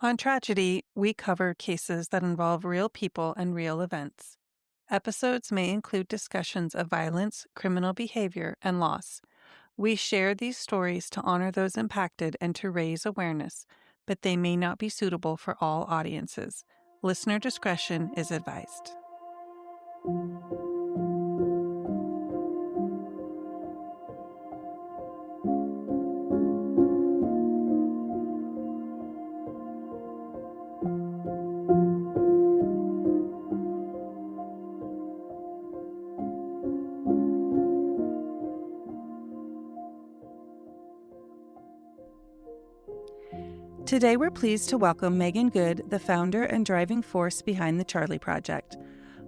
On Tragedy, we cover cases that involve real people and real events. Episodes may include discussions of violence, criminal behavior, and loss. We share these stories to honor those impacted and to raise awareness, but they may not be suitable for all audiences. Listener discretion is advised. Today, we're pleased to welcome Meaghan Good, the founder and driving force behind the Charley Project.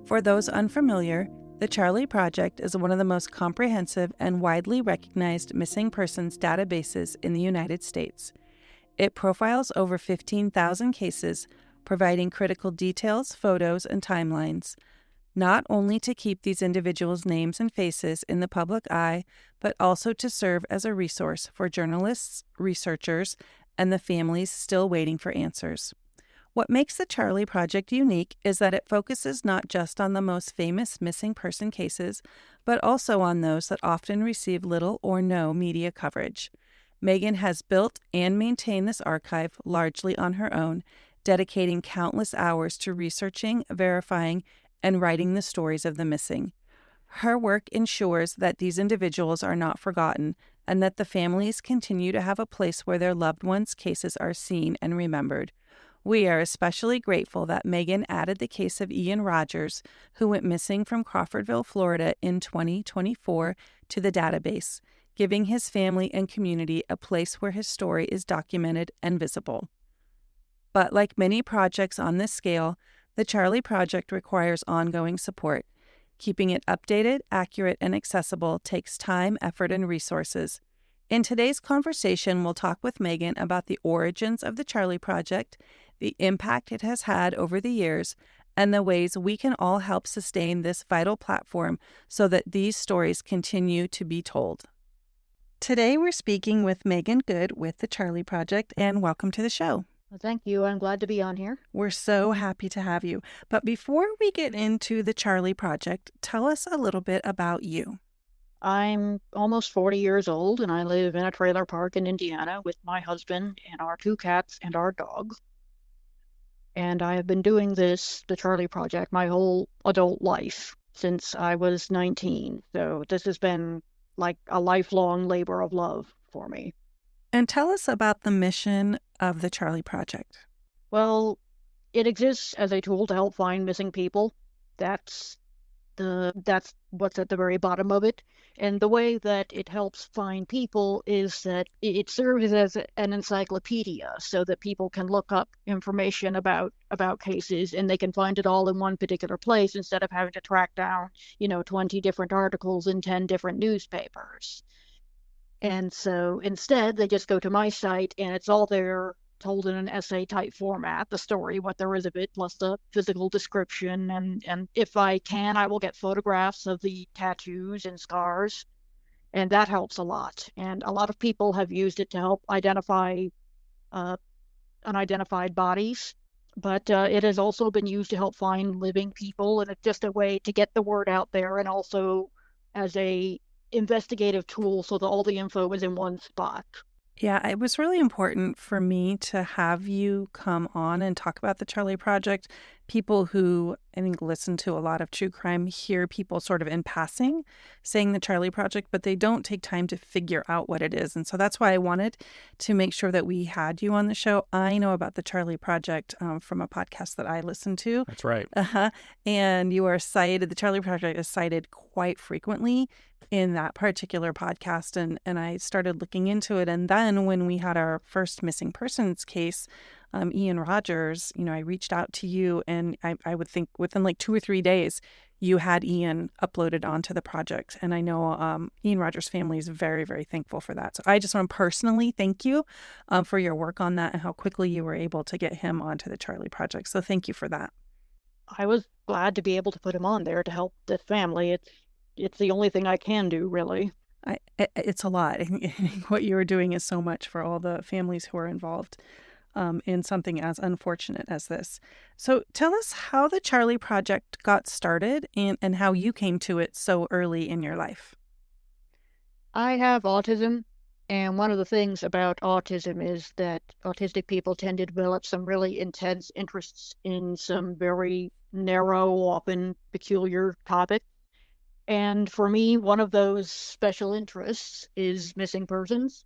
For those unfamiliar, the Charley Project is one of the most comprehensive and widely recognized missing persons databases in the United States. It profiles over 15,000 cases, providing critical details, photos, and timelines, not only to keep these individuals' names and faces in the public eye, but also to serve as a resource for journalists, researchers, and the families still waiting for answers. What makes the Charley Project unique is that it focuses not just on the most famous missing person cases, but also on those that often receive little or no media coverage. Meaghan has built and maintained this archive largely on her own, dedicating countless hours to researching, verifying, and writing the stories of the missing. Her work ensures that these individuals are not forgotten and that the families continue to have a place where their loved ones' cases are seen and remembered. We are especially grateful that Meaghan added the case of Ian Rogers, who went missing from Crawfordville, Florida in 2024, to the database, giving his family and community a place where his story is documented and visible. But like many projects on this scale, the Charley Project requires ongoing support. Keeping it updated, accurate, and accessible takes time, effort, and resources. In today's conversation, we'll talk with Meaghan about the origins of the Charley Project, the impact it has had over the years, and the ways we can all help sustain this vital platform so that these stories continue to be told. Today, we're speaking with Meaghan Good with the Charley Project, and welcome to the show. Well, thank you. I'm glad to be on here. We're so happy to have you. But before we get into the Charley Project, tell us a little bit about you. I'm almost 40 years old, and I live in a trailer park in Indiana with my husband and our 2 cats and our dog. And I have been doing this, the Charley Project, my whole adult life since I was 19. So this has been like a lifelong labor of love for me. And tell us about the mission of the Charley Project. Well, it exists as a tool to help find missing people. That's what's at the very bottom of it. And the way that it helps find people is that it serves as an encyclopedia so that people can look up information about cases and they can find it all in one particular place instead of having to track down, 20 different articles in 10 different newspapers. And so instead, they just go to my site and it's all there, told in an essay type format, the story, what there is of it, plus the physical description. And if I can, I will get photographs of the tattoos and scars. And that helps a lot. And a lot of people have used it to help identify unidentified bodies. But it has also been used to help find living people. And it's just a way to get the word out there and also as a investigative tool so that all the info is in one spot. Yeah, it was really important for me to have you come on and talk about the Charley Project. People who, I think, listen to a lot of true crime hear people sort of in passing saying the Charley Project, but they don't take time to figure out what it is. And so that's why I wanted to make sure that we had you on the show. I know about the Charley Project from a podcast that I listen to. That's right. And you are cited, the Charley Project is cited quite frequently in that particular podcast. And I started looking into it. And then when we had our first missing persons case, Ian Rogers, I reached out to you, and I would think within like 2 or 3 days, you had Ian uploaded onto the project. And I know Ian Rogers' family is very, very thankful for that. So I just want to personally thank you for your work on that and how quickly you were able to get him onto the Charley Project. So thank you for that. I was glad to be able to put him on there to help the family. It's the only thing I can do, really. It's a lot. What you are doing is so much for all the families who are involved. in something as unfortunate as this. So tell us how the Charley Project got started and how you came to it so early in your life. I have autism, and one of the things about autism is that autistic people tend to develop some really intense interests in some very narrow, often peculiar topics. And for me, one of those special interests is missing persons.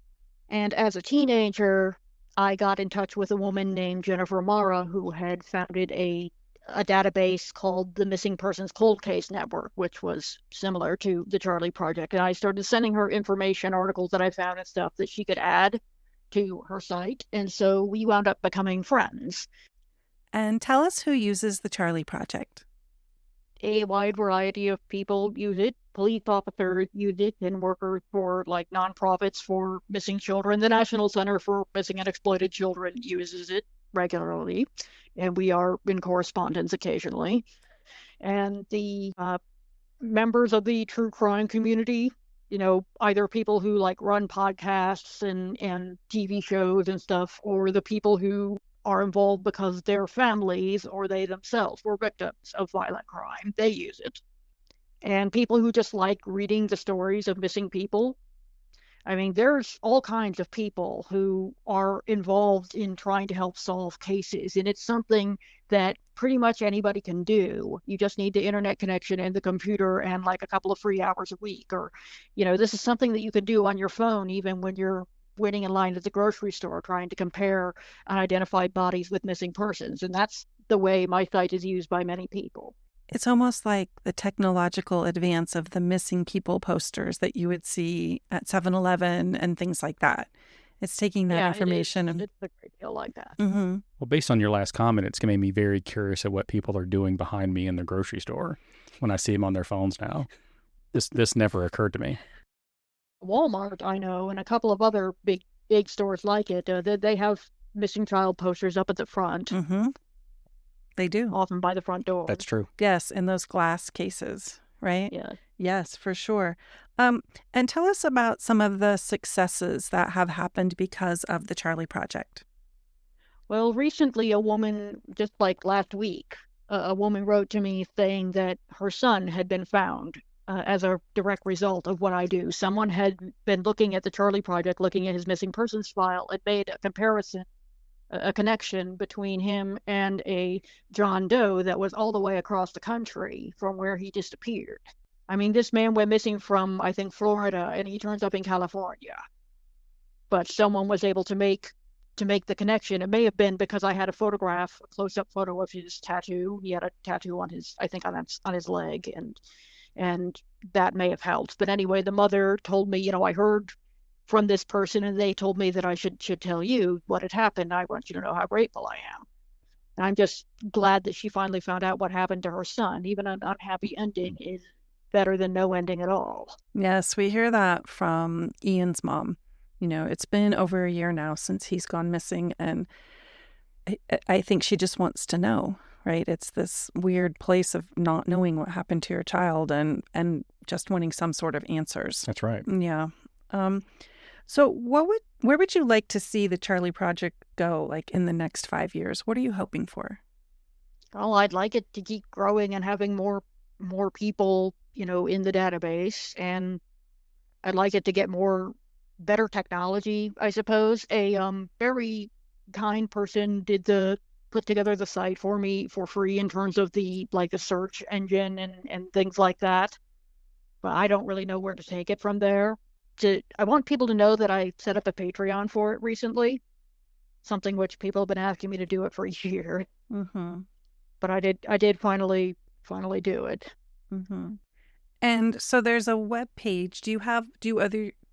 And as a teenager, I got in touch with a woman named Jennifer Mara who had founded a database called the Missing Persons Cold Case Network, which was similar to the Charley Project. And I started sending her information, articles that I found and stuff that she could add to her site. And so we wound up becoming friends. And tell us who uses the Charley Project. A wide variety of people use it. Police officers use it, and workers for like nonprofits for missing children. The National Center for Missing and Exploited Children uses it regularly, and we are in correspondence occasionally. And the members of the true crime community, either people who like run podcasts and TV shows and stuff, or the people who are involved because their families or they themselves were victims of violent crime. They use it. And people who just like reading the stories of missing people. I mean, there's all kinds of people who are involved in trying to help solve cases, and it's something that pretty much anybody can do. You just need the internet connection and the computer and like a couple of free hours a week. Or, this is something that you can do on your phone even when you're waiting in line at the grocery store trying to compare unidentified bodies with missing persons. And that's the way my site is used by many people. It's almost like the technological advance of the missing people posters that you would see at 7-Eleven and things like that. It's taking that information. It's a great deal like that. Mm-hmm. Well, based on your last comment, it's going to make me very curious at what people are doing behind me in the grocery store when I see them on their phones now. This never occurred to me. Walmart, I know, and a couple of other big stores like it, they have missing child posters up at the front. Mm-hmm. They do. Often by the front door. That's true. Yes, in those glass cases, right? Yeah. Yes, for sure. And tell us about some of the successes that have happened because of the Charley Project. Well, recently a woman, just like last week, a woman wrote to me saying that her son had been found as a direct result of what I do. Someone had been looking at the Charley Project, looking at his missing persons file, and made a comparison, a connection between him and a John Doe that was all the way across the country from where he disappeared. I mean, this man went missing from, I think, Florida, and he turns up in California. But someone was able to make the connection. It may have been because I had a photograph, a close-up photo of his tattoo. He had a tattoo on his, I think, on his leg, and that may have helped. But anyway, the mother told me, I heard from this person, and they told me that I should tell you what had happened. I want you to know how grateful I am. And I'm just glad that she finally found out what happened to her son. Even an unhappy ending is better than no ending at all. Yes, we hear that from Ian's mom. It's been over a year now since he's gone missing, and I think she just wants to know, right? It's this weird place of not knowing what happened to your child and just wanting some sort of answers. That's right. Yeah. So where would you like to see the Charley Project go, like in the next 5 years? What are you hoping for? Well, I'd like it to keep growing and having more people, in the database, and I'd like it to get better technology, I suppose. A very kind person put together the site for me for free in terms of the search engine and things like that. But I don't really know where to take it from there. I want people to know that I set up a Patreon for it recently, something which people have been asking me to do it for a year. Mm-hmm. But I did finally do it. Mm-hmm. And so there's a web page. Do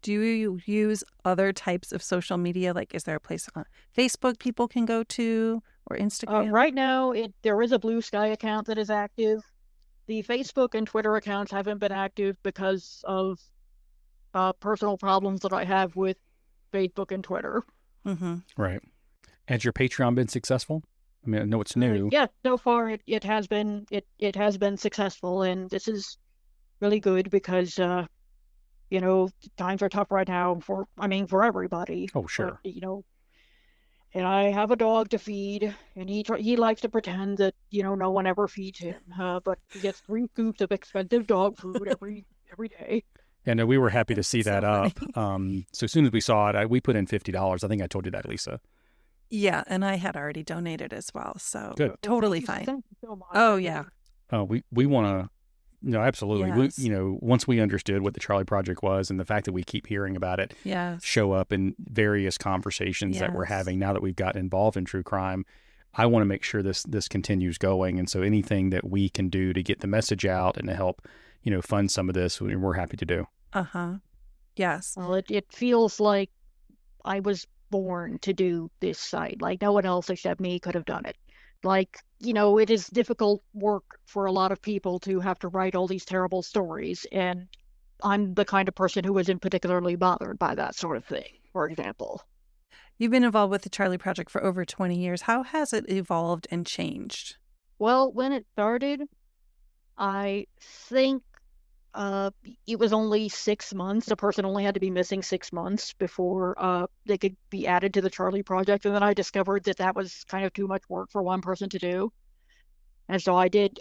you use other types of social media? Like, is there a place on Facebook people can go to, or Instagram? Right now, there is a Blue Sky account that is active. The Facebook and Twitter accounts haven't been active because of personal problems that I have with Facebook and Twitter. Mm-hmm. Right. Has your Patreon been successsul? I mean, I know it's new. Yeah, so far it has been successful, and this is really good because times are tough right now for everybody. Oh, sure. But, And I have a dog to feed, and he likes to pretend that, no one ever feeds him. But he gets 3 scoops of expensive dog food every day. Yeah, no, we were happy to see So that up. So as soon as we saw it, we put in $50. I think I told you that, Lisa. Yeah, and I had already donated as well, so Good. totally Thank you fine. so much. Oh yeah, We want to. No, absolutely. Yes. Once we understood what the Charley Project was and the fact that we keep hearing about it yes, show up in various conversations that we're Yes. having now that we've gotten involved in true crime, I want to make sure this continues going. And so anything that we can do to get the message out and to help, fund some of this, we're happy to do. Yes. Well, it feels like I was born to do this site. Like no one else except me could have done it. Like, it is difficult work for a lot of people to have to write all these terrible stories. And I'm the kind of person who isn't particularly bothered by that sort of thing, for example. You've been involved with the Charley Project for over 20 years. How has it evolved and changed? Well, when it started, I think it was only 6 months. A person only had to be missing 6 months before they could be added to the Charley Project. And then I discovered that that was kind of too much work for one person to do. And so I did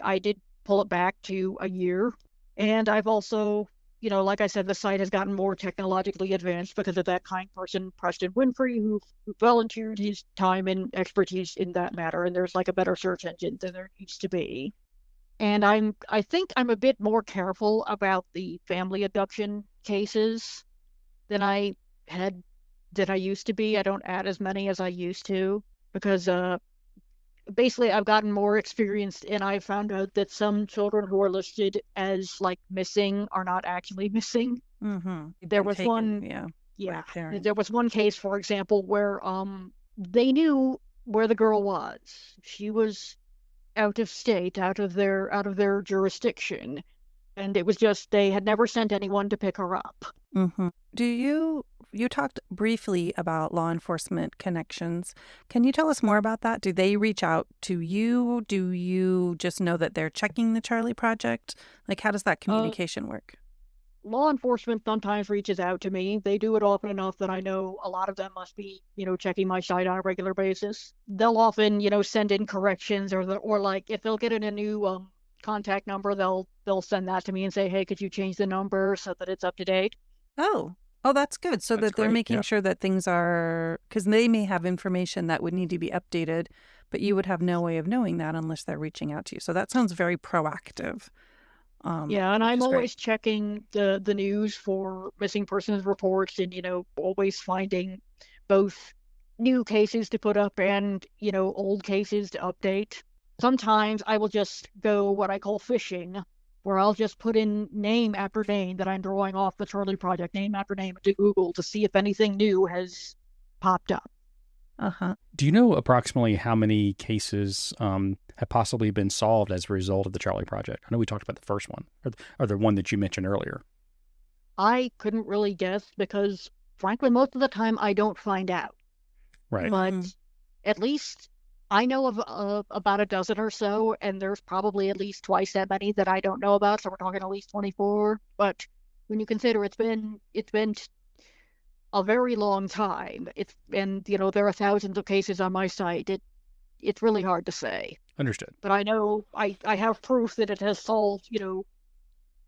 pull it back to a year. And I've also, like I said, the site has gotten more technologically advanced because of that kind person, Preston Winfrey, who volunteered his time and expertise in that matter. And there's like a better search engine than there used to be. And I think I'm a bit more careful about the family abduction cases than I used to be. I don't add as many as I used to because basically I've gotten more experienced, and I found out that some children who are listed as like missing are not actually missing. Mm-hmm. There was one, there was one case, for example, where they knew where the girl was. She was out of state, out of their jurisdiction, and it was just they had never sent anyone to pick her up. Mm-hmm. You talked briefly about law enforcement connections. Can you tell us more about that? Do they reach out to you? Do you just know that they're checking the Charley Project? Like, how does that communication work? Law enforcement sometimes reaches out to me. They do it often enough that I know a lot of them must be, checking my site on a regular basis. They'll often, send in corrections or like if they'll get in a new contact number, they'll send that to me and say, hey, could you change the number so that it's up to date? Oh, that's good. So that they're making sure that things are, because they may have information that would need to be updated, but you would have no way of knowing that unless they're reaching out to you. So that sounds very proactive. And I'm always checking the news for missing persons reports and, always finding both new cases to put up and, old cases to update. Sometimes I will just go what I call fishing, where I'll just put in name after name that I'm drawing off the Charley Project, name after name into Google to see if anything new has popped up. Do you know approximately how many cases have possibly been solved as a result of the Charley Project? I know we talked about the first one, or the one that you mentioned earlier. I couldn't really guess because, frankly, most of the time I don't find out. Right. But at least I know of about a dozen or so, and there's probably at least twice that many that I don't know about. So we're talking at least 24. But when you consider it's been a very long time, there are thousands of cases on my site. It's really hard to say. Understood. But I know I have proof that it has solved,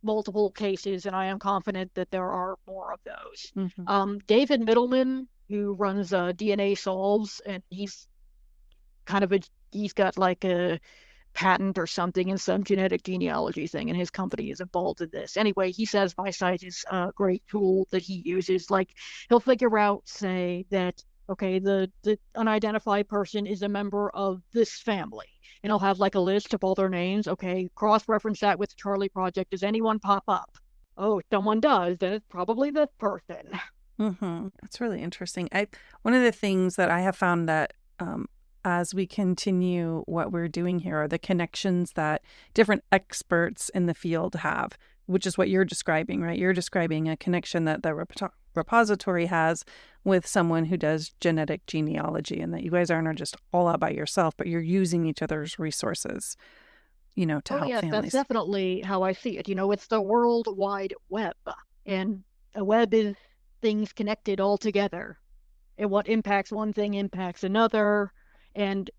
multiple cases, and I am confident that there are more of those. Mm-hmm. David Middleman, who runs DNA Solves, and he's got like a patent or something in some genetic genealogy thing, and his company is involved in this. Anyway, he says my site is a great tool that he uses. Like he'll figure out, say that, okay, the unidentified person is a member of this family, and I'll have like a list of all their names. Okay, cross-reference that with the Charley Project. Does anyone pop up? Oh, someone does. Then it's probably this person. Mm-hmm. That's really interesting. One of the things that I have found that as we continue what we're doing here are the connections that different experts in the field have, which is what you're describing, right? You're describing a connection that the repository has with someone who does genetic genealogy, and that you guys aren't just all out by yourself, but you're using each other's resources, to help families. That's definitely how I see it. It's the World Wide Web, and a web is things connected all together. and what impacts one thing impacts another, and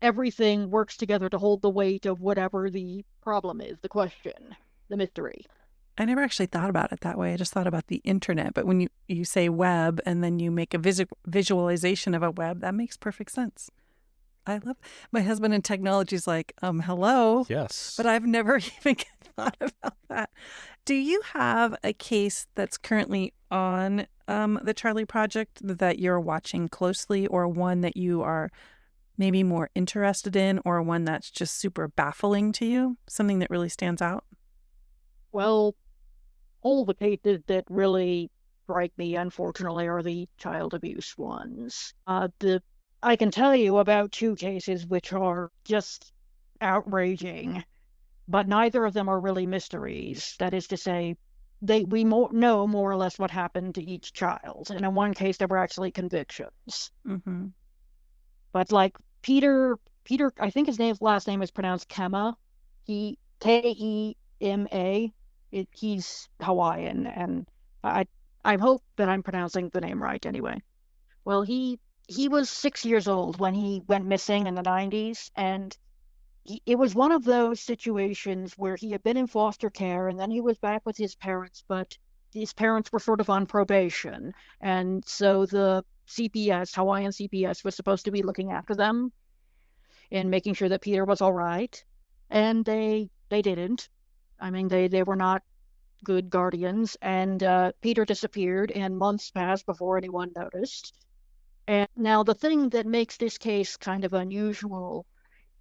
everything works together to hold the weight of whatever the problem is, the question, the mystery. I never actually thought about it that way. I just thought about the internet. But when you say web and then you make a visualization of a web, that makes perfect sense. I love my husband in technology is like, hello. Yes. But I've never even thought about that. Do you have a case that's currently on the Charley Project that you're watching closely, or one that you are maybe more interested in, or one that's just super baffling to you? Something that really stands out? Well, all the cases that really strike me, unfortunately, are the child abuse ones. I can tell you about 2 cases which are just outraging, but neither of them are really mysteries. That is to say, we know more or less what happened to each child, and in one case there were actually convictions. Mm-hmm. But like Peter, I think his last name is pronounced Kema. Kema. He's Hawaiian, and I hope that I'm pronouncing the name right anyway. Well, he was 6 years old when he went missing in the 90s, and it was one of those situations where he had been in foster care and then he was back with his parents, but his parents were sort of on probation, and so the Hawaiian CPS, was supposed to be looking after them and making sure that Peter was all right, and they didn't. I mean, they were not good guardians, and Peter disappeared, and months passed before anyone noticed. And now the thing that makes this case kind of unusual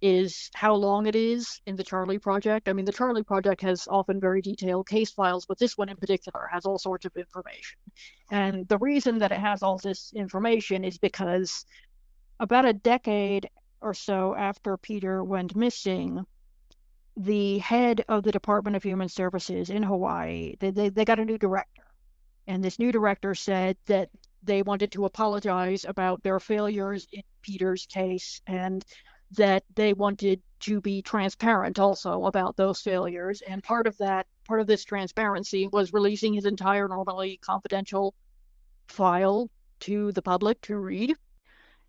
is how long it is in the Charley Project. I mean, the Charley Project has often very detailed case files, but this one in particular has all sorts of information. And the reason that it has all this information is because about a decade or so after Peter went missing, the head of the Department of Human Services in Hawaii, they got a new director. And this new director said that they wanted to apologize about their failures in Peter's case, and that they wanted to be transparent also about those failures. And part of this transparency was releasing his entire normally confidential file to the public to read.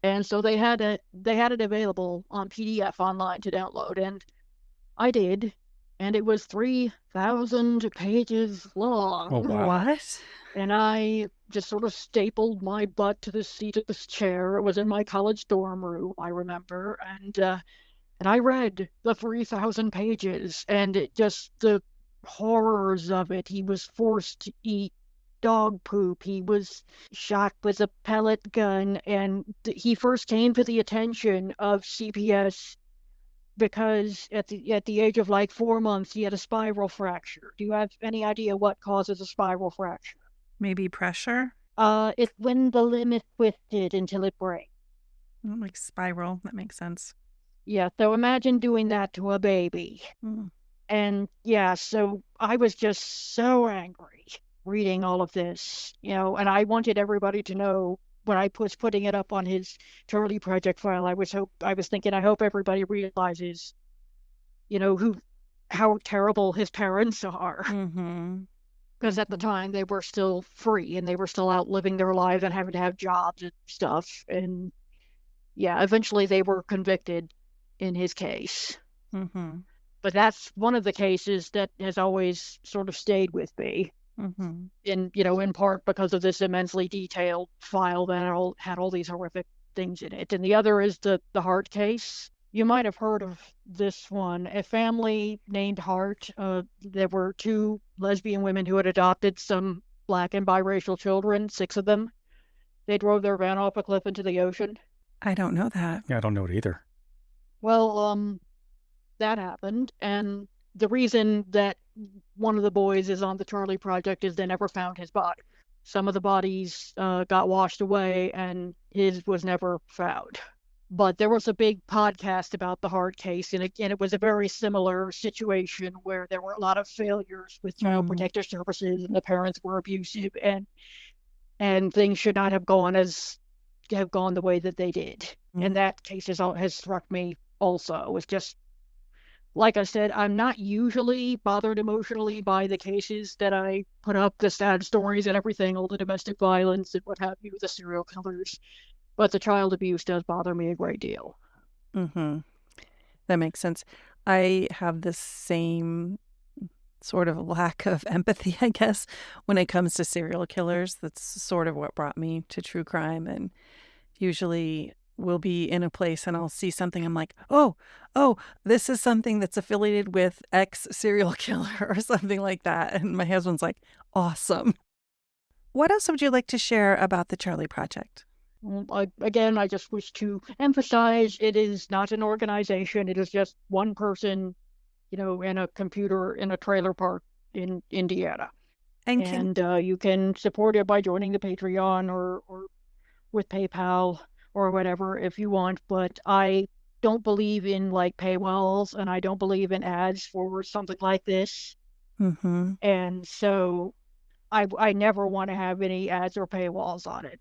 And so they had it available on PDF online to download, and I did, and it was 3,000 pages long. Oh, wow. What? And I just sort of stapled my butt to the seat of this chair. It was in my college dorm room, I remember, and I read the 3,000 pages, and the horrors of it. He was forced to eat dog poop. He was shot with a pellet gun, and he first came to the attention of CPS because at the age of like 4 months, he had a spiral fracture. Do you have any idea what causes a spiral fracture? Maybe pressure? It's when the limb is twisted until it breaks. Like spiral. That makes sense. Yeah, so imagine doing that to a baby. Mm. And yeah, so I was just so angry reading all of this, and I wanted everybody to know when I was putting it up on his Charley Project file. I was thinking, I hope everybody realizes, how terrible his parents are. Mm-hmm. Because at the time they were still free and they were still out living their lives and having to have jobs and stuff. And yeah, eventually they were convicted in his case. Mm-hmm. But that's one of the cases that has always sort of stayed with me. Mm-hmm. In part because of this immensely detailed file that had all these horrific things in it. And the other is the Hart case. You might have heard of this one. A family named Hart. There were 2 lesbian women who had adopted some Black and biracial children, 6 of them. They drove their van off a cliff into the ocean. I don't know that. Yeah, I don't know it either. Well, that happened, and the reason that one of the boys is on the Charley Project is they never found his body. Some of the bodies got washed away, and his was never found. But there was a big podcast about the Hart case, and it was a very similar situation where there were a lot of failures with child protective services, and the parents were abusive, and things should not have gone the way that they did. And that case has struck me also. It's just like I said, I'm not usually bothered emotionally by the cases that I put up, the sad stories and everything, all the domestic violence and what have you, the serial killers. But the child abuse does bother me a great deal. Mm-hmm. That makes sense. I have the same sort of lack of empathy, I guess, when it comes to serial killers. That's sort of what brought me to true crime. And usually we'll be in a place and I'll see something. I'm like, oh, this is something that's affiliated with X serial killer or something like that. And my husband's like, awesome. What else would you like to share about the Charley Project? I just wish to emphasize it is not an organization. It is just one person, in a computer in a trailer park in Indiana. And you can support it by joining the Patreon or with PayPal or whatever if you want. But I don't believe in like paywalls, and I don't believe in ads for something like this. Mm-hmm. And so I never want to have any ads or paywalls on it.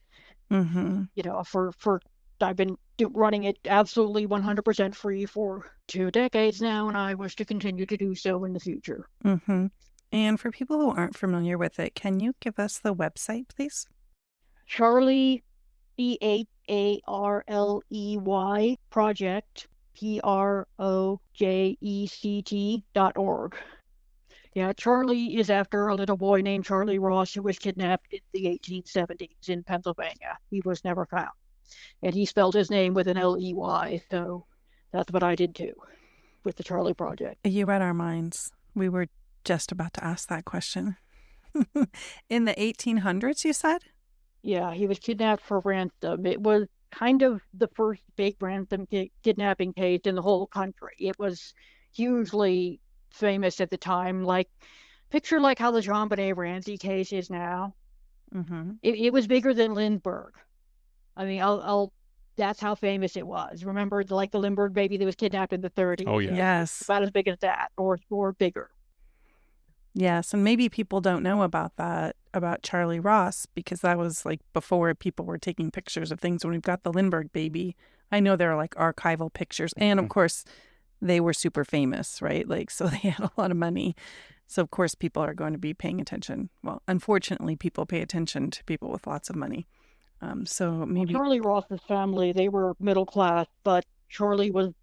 Mm-hmm. For I've been running it absolutely 100% free for 2 decades now, and I wish to continue to do so in the future. Mm-hmm. And for people who aren't familiar with it, can you give us the website, please? Charley, CHARLEY Project, PROJECT.org. Yeah, Charley is after a little boy named Charlie Ross who was kidnapped in the 1870s in Pennsylvania. He was never found. And he spelled his name with an L-E-Y, so that's what I did too with the Charley Project. You read our minds. We were just about to ask that question. In the 1800s, you said? Yeah, he was kidnapped for ransom. It was kind of the first big ransom kidnapping case in the whole country. It was hugely famous at the time, picture like how the JonBenet Ramsey case is now. Mm-hmm. It was bigger than Lindbergh. I mean, that's how famous it was. Remember, the Lindbergh baby that was kidnapped in the 30s? Oh, yeah. Yes. About as big as that, or bigger. Yes, and maybe people don't know about that, about Charlie Ross, because that was before people were taking pictures of things. When we've got the Lindbergh baby, I know there are archival pictures. And of course, they were super famous, right? So they had a lot of money. So of course, people are going to be paying attention. Well, unfortunately, people pay attention to people with lots of money. So maybe Charlie Ross's family, they were middle class, but she was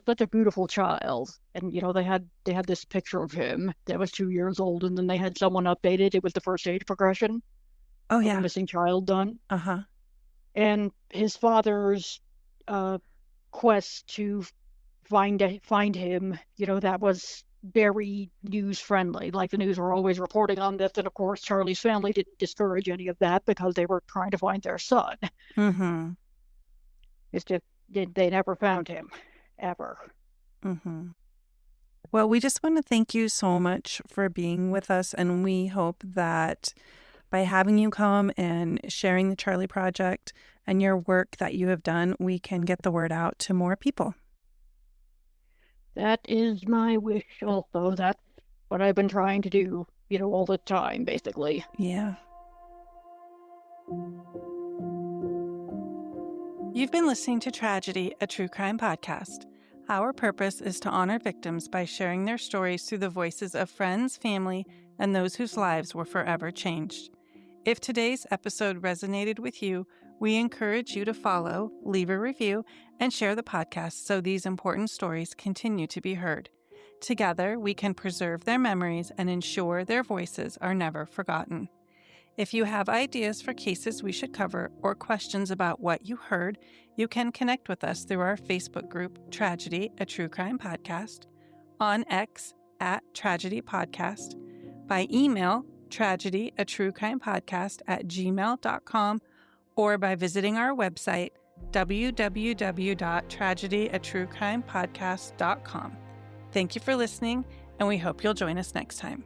such a beautiful child. And, they had this picture of him that was 2 years old, and then they had someone updated. It was the first age progression. Oh, yeah. Of the missing child done. Uh-huh. And his father's quest to find him, that was very news friendly. The news were always reporting on this. And of course, Charlie's family didn't discourage any of that because they were trying to find their son. Mm-hmm. It's just, they never found him, ever. Mm-hmm. Well, we just want to thank you so much for being with us. And we hope that by having you come and sharing the Charley Project and your work that you have done, we can get the word out to more people. That is my wish also. That's what I've been trying to do, all the time, basically. Yeah. You've been listening to Tragedy, a true crime podcast. Our purpose is to honor victims by sharing their stories through the voices of friends, family, and those whose lives were forever changed. If today's episode resonated with you, we encourage you to follow, leave a review, and share the podcast so these important stories continue to be heard. Together, we can preserve their memories and ensure their voices are never forgotten. If you have ideas for cases we should cover or questions about what you heard, you can connect with us through our Facebook group, Tragedy, a True Crime Podcast, on X @Tragedy Podcast, by email, tragedyaTrueCrimePodcast@gmail.com, or by visiting our website, www.tragedyaTrueCrimePodcast.com. Thank you for listening, and we hope you'll join us next time.